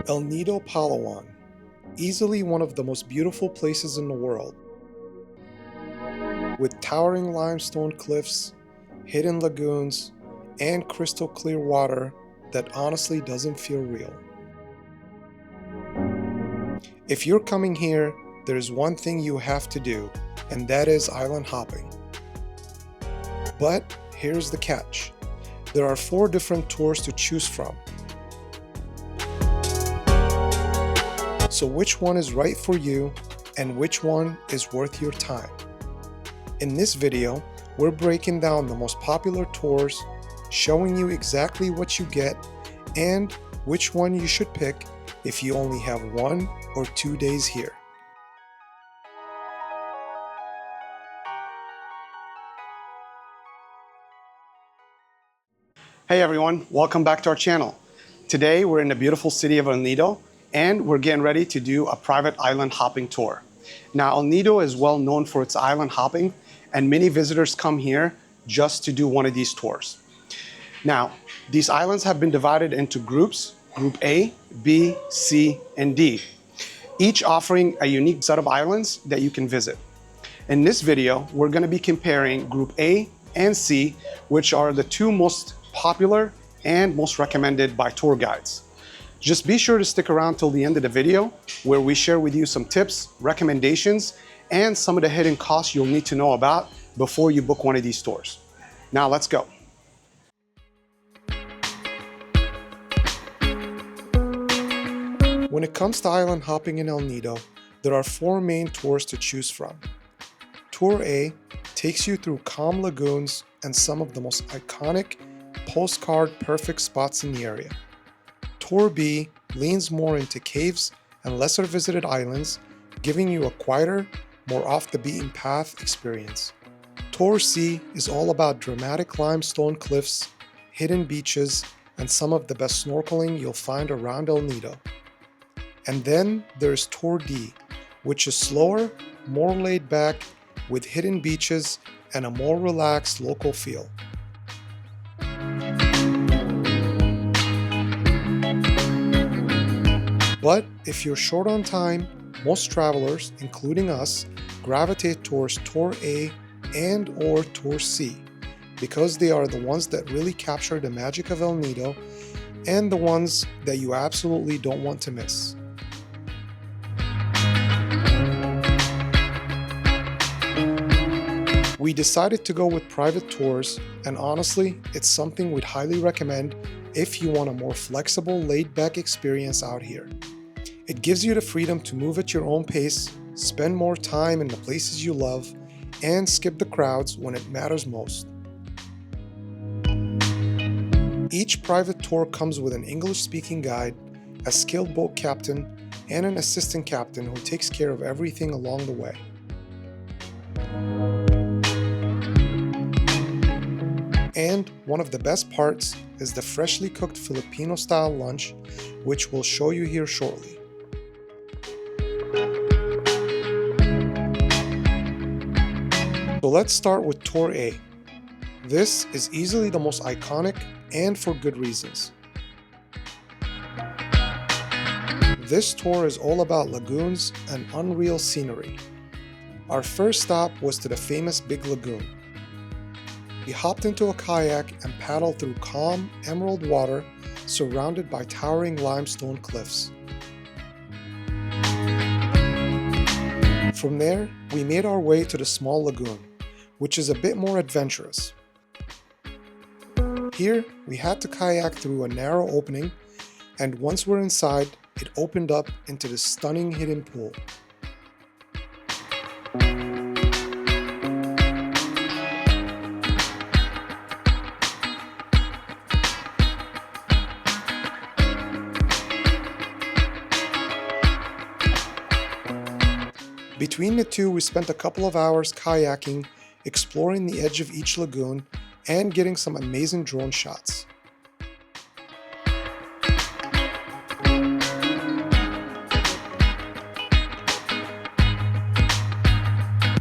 El Nido, Palawan, easily one of the most beautiful places in the world. With towering limestone cliffs, hidden lagoons, and crystal clear water that honestly doesn't feel real. If you're coming here, there's one thing you have to do, and that is island hopping. But here's the catch. There are 4 different tours to choose from. So which one is right for you and which one is worth your time? In this video, we're breaking down the most popular tours, showing you exactly what you get and which one you should pick if you only have 1 or 2 days here. Hey everyone, welcome back to our channel. Today we're in the beautiful city of El Nido and we're getting ready to do a private island hopping tour. Now El Nido is well known for its island hopping and many visitors come here just to do one of these tours. Now these islands have been divided into groups, Group A, B, C, and D, each offering a unique set of islands that you can visit. In this video, we're going to be comparing Group A and C, which are the 2 most popular and most recommended by tour guides. Just be sure to stick around till the end of the video where we share with you some tips, recommendations, and some of the hidden costs you'll need to know about before you book one of these tours. Now let's go. When it comes to island hopping in El Nido, there are 4 main tours to choose from. Tour A takes you through calm lagoons and some of the most iconic postcard perfect spots in the area. Tour B leans more into caves and lesser visited islands, giving you a quieter, more off the beaten path experience. Tour C is all about dramatic limestone cliffs, hidden beaches, and some of the best snorkeling you'll find around El Nido. And then there's Tour D, which is slower, more laid back, with hidden beaches and a more relaxed local feel. But if you're short on time, most travelers, including us, gravitate towards Tour A and or Tour C because they are the ones that really capture the magic of El Nido and the ones that you absolutely don't want to miss. We decided to go with private tours, and honestly, it's something we'd highly recommend if you want a more flexible, laid-back experience out here. It gives you the freedom to move at your own pace, spend more time in the places you love, and skip the crowds when it matters most. Each private tour comes with an English-speaking guide, a skilled boat captain, and an assistant captain who takes care of everything along the way. And one of the best parts is the freshly cooked Filipino-style lunch, which we'll show you here shortly. So let's start with Tour A. This is easily the most iconic and for good reasons. This tour is all about lagoons and unreal scenery. Our first stop was to the famous Big Lagoon. We hopped into a kayak and paddled through calm, emerald water surrounded by towering limestone cliffs. From there, we made our way to the small lagoon, which is a bit more adventurous. Here, we had to kayak through a narrow opening, and once we're inside, it opened up into this stunning hidden pool. Between the two, we spent a couple of hours kayaking, exploring the edge of each lagoon, and getting some amazing drone shots.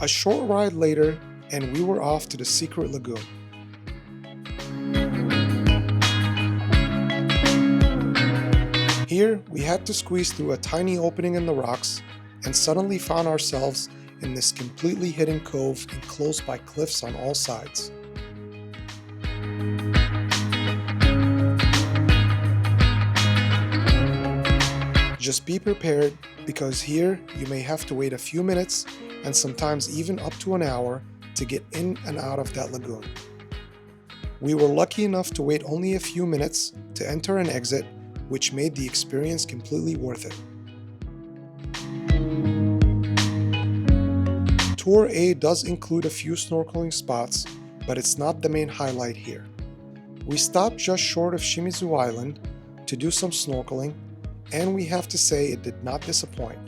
A short ride later, and we were off to the secret lagoon. Here, we had to squeeze through a tiny opening in the rocks and suddenly found ourselves in this completely hidden cove enclosed by cliffs on all sides. Just be prepared, because here you may have to wait a few minutes and sometimes even up to an hour to get in and out of that lagoon. We were lucky enough to wait only a few minutes to enter and exit, which made the experience completely worth it. Tour A does include a few snorkeling spots, but it's not the main highlight here. We stopped just short of Shimizu Island to do some snorkeling, and we have to say it did not disappoint.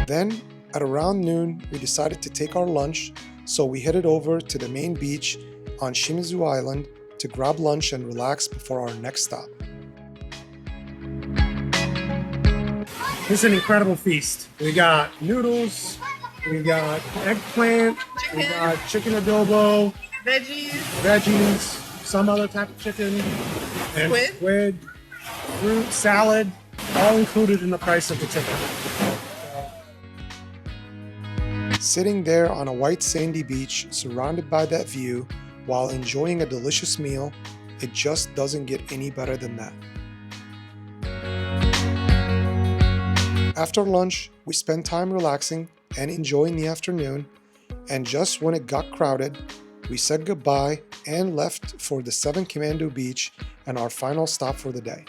Then, at around noon, we decided to take our lunch, so we headed over to the main beach on Shimizu Island to grab lunch and relax before our next stop. This is an incredible feast. We got noodles, we got eggplant, we got chicken adobo, veggies, some other type of chicken, and squid, fruit, salad, all included in the price of the ticket. Sitting there on a white sandy beach surrounded by that view while enjoying a delicious meal, it just doesn't get any better than that. After lunch, we spent time relaxing and enjoying the afternoon, and just when it got crowded, we said goodbye and left for the 7 Commando Beach and our final stop for the day.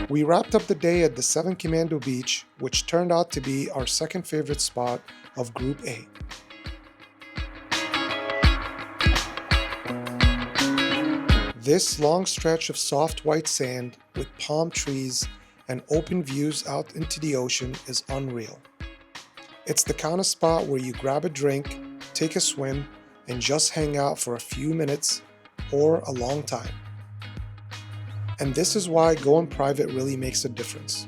We wrapped up the day at the 7 Commando Beach, which turned out to be our second favorite spot of Group A. This long stretch of soft white sand with palm trees and open views out into the ocean is unreal. It's the kind of spot where you grab a drink, take a swim, and just hang out for a few minutes or a long time. And this is why going private really makes a difference.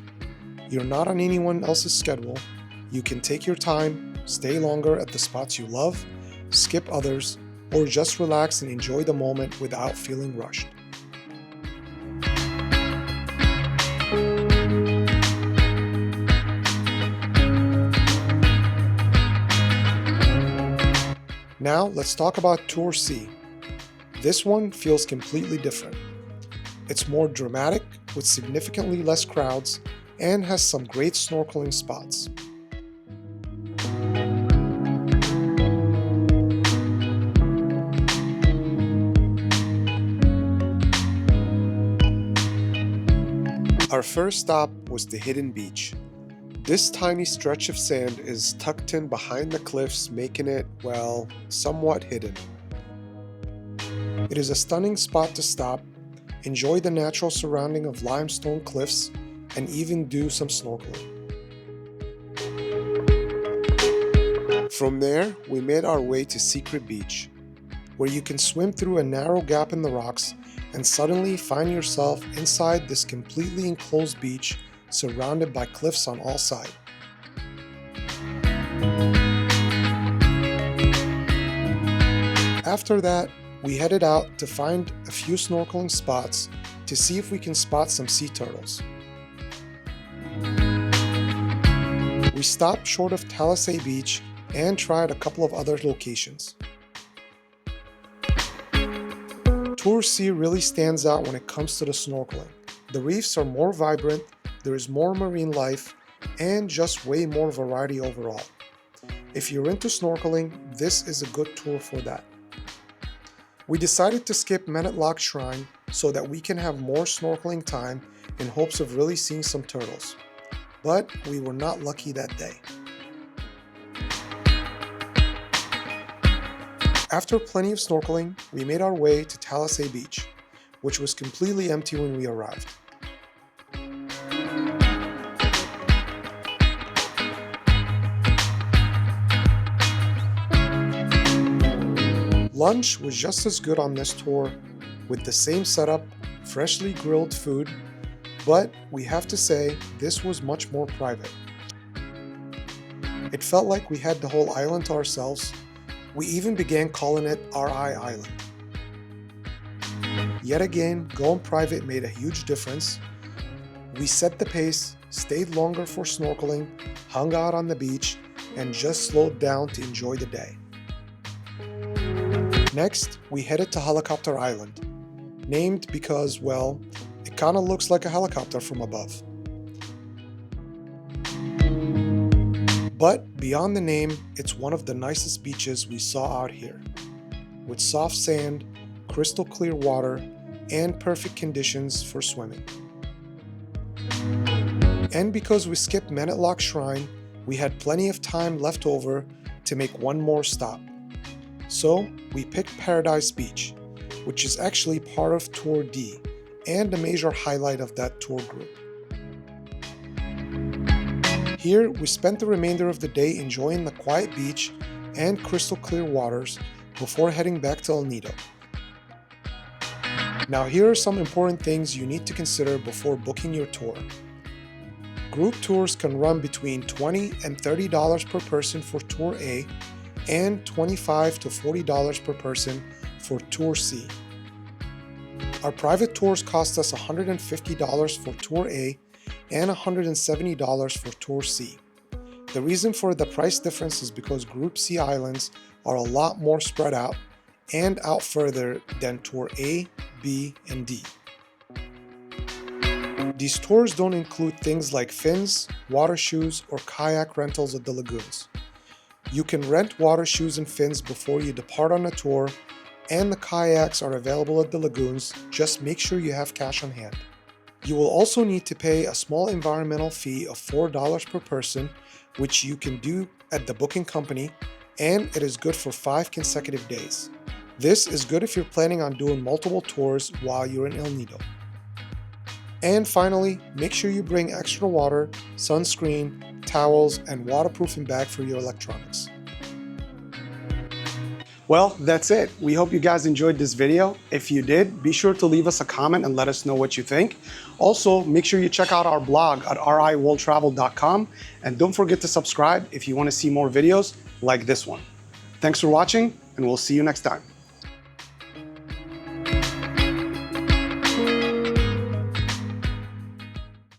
You're not on anyone else's schedule. You can take your time, stay longer at the spots you love, skip others, or just relax and enjoy the moment without feeling rushed. Now let's talk about Tour C. This one feels completely different. It's more dramatic with significantly less crowds and has some great snorkeling spots. Our first stop was the Hidden Beach. This tiny stretch of sand is tucked in behind the cliffs, making it, well, somewhat hidden. It is a stunning spot to stop, enjoy the natural surrounding of limestone cliffs, and even do some snorkeling. From there, we made our way to Secret Beach, where you can swim through a narrow gap in the rocks and suddenly find yourself inside this completely enclosed beach surrounded by cliffs on all sides. After that, we headed out to find a few snorkeling spots to see if we can spot some sea turtles. We stopped short of Talisay Beach and tried a couple of other locations. Tour C really stands out when it comes to the snorkeling. The reefs are more vibrant, there is more marine life, and just way more variety overall. If you're into snorkeling, this is a good tour for that. We decided to skip Matinloc Shrine so that we can have more snorkeling time in hopes of really seeing some turtles. But we were not lucky that day. After plenty of snorkeling, we made our way to Talisay Beach, which was completely empty when we arrived. Lunch was just as good on this tour, with the same setup, freshly grilled food, but we have to say this was much more private. It felt like we had the whole island to ourselves, We even began calling it RI Island. Yet again, going private made a huge difference. We set the pace, stayed longer for snorkeling, hung out on the beach, and just slowed down to enjoy the day. Next, we headed to Helicopter Island, named because, well, it kinda looks like a helicopter from above. But beyond the name, it's one of the nicest beaches we saw out here, with soft sand, crystal clear water, and perfect conditions for swimming. And because we skipped Matinloc Shrine, we had plenty of time left over to make one more stop. So we picked Paradise Beach, which is actually part of Tour D and a major highlight of that tour group. Here, we spent the remainder of the day enjoying the quiet beach and crystal clear waters before heading back to El Nido. Now here are some important things you need to consider before booking your tour. Group tours can run between $20 and $30 per person for Tour A and $25 to $40 per person for Tour C. Our private tours cost us $150 for Tour A and $170 for Tour C. The reason for the price difference is because Group C islands are a lot more spread out and out further than Tour A, B, and D. These tours don't include things like fins, water shoes, or kayak rentals at the lagoons. You can rent water shoes and fins before you depart on a tour, and the kayaks are available at the lagoons. Just make sure you have cash on hand. You will also need to pay a small environmental fee of $4 per person, which you can do at the booking company, and it is good for 5 consecutive days. This is good if you're planning on doing multiple tours while you're in El Nido. And finally, make sure you bring extra water, sunscreen, towels, and waterproofing bag for your electronics. Well, that's it. We hope you guys enjoyed this video. If you did, be sure to leave us a comment and let us know what you think. Also, make sure you check out our blog at riworldtravel.com, and don't forget to subscribe if you want to see more videos like this one. Thanks for watching, and we'll see you next time.